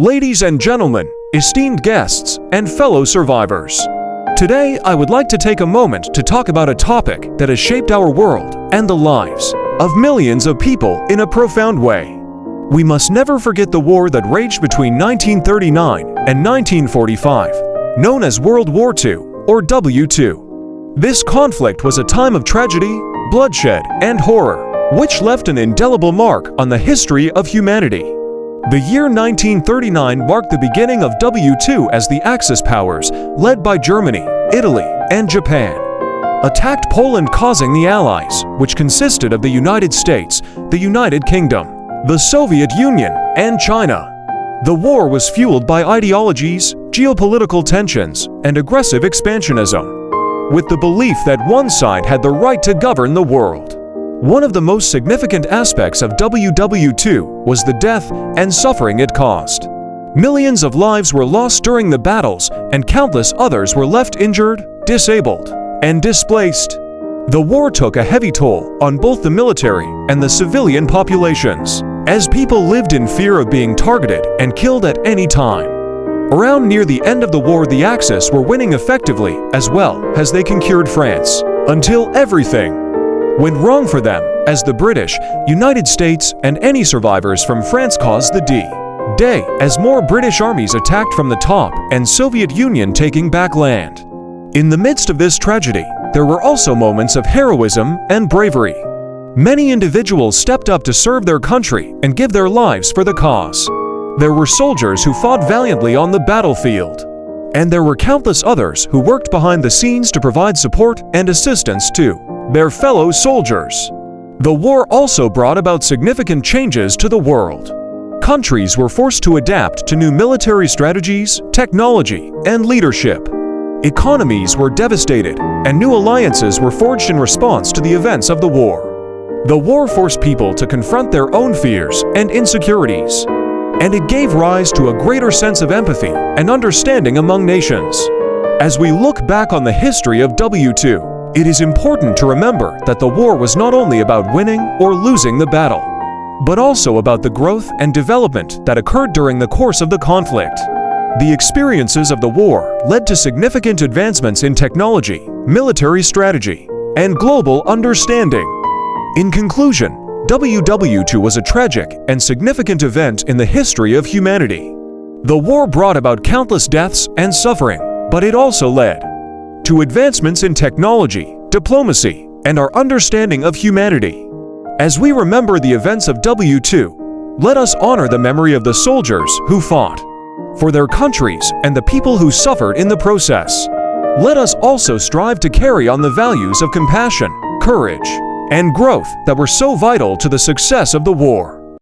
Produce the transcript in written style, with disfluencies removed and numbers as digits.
Ladies and gentlemen, esteemed guests, and fellow survivors. Today, I would like to take a moment to talk about a topic that has shaped our world and the lives of millions of people in a profound way. We must never forget the war that raged between 1939 and 1945, known as World War II, or W2. This conflict was a time of tragedy, bloodshed, and horror, which left an indelible mark on the history of humanity. The year 1939 marked the beginning of W2 as the Axis powers, led by Germany, Italy, and Japan, attacked Poland, causing the Allies, which consisted of the United States, the United Kingdom, the Soviet Union, and China. The war was fueled by ideologies, geopolitical tensions, and aggressive expansionism, with the belief that one side had the right to govern the world. One of the most significant aspects of WW2 was the death and suffering it caused. Millions of lives were lost during the battles, and countless others were left injured, disabled, and displaced. The war took a heavy toll on both the military and the civilian populations, as people lived in fear of being targeted and killed at any time. Around near the end of the war, the Axis were winning effectively, as well as they conquered France, until everything went wrong for them, as the British, United States, and any survivors from France caused the D-Day, as more British armies attacked from the top and Soviet Union taking back land. In the midst of this tragedy, there were also moments of heroism and bravery. Many individuals stepped up to serve their country and give their lives for the cause. There were soldiers who fought valiantly on the battlefield, and there were countless others who worked behind the scenes to provide support and assistance to their fellow soldiers. The war also brought about significant changes to the world. Countries were forced to adapt to new military strategies, technology, and leadership. Economies were devastated, and new alliances were forged in response to the events of the war. The war forced people to confront their own fears and insecurities, and it gave rise to a greater sense of empathy and understanding among nations. As we look back on the history of W2, it is important to remember that the war was not only about winning or losing the battle, but also about the growth and development that occurred during the course of the conflict. The experiences of the war led to significant advancements in technology, military strategy, and global understanding. In conclusion, WW2 was a tragic and significant event in the history of humanity. The war brought about countless deaths and suffering, but it also led to advancements in technology, diplomacy, and our understanding of humanity. As we remember the events of W2, let us honor the memory of the soldiers who fought for their countries and the people who suffered in the process. Let us also strive to carry on the values of compassion, courage, and growth that were so vital to the success of the war.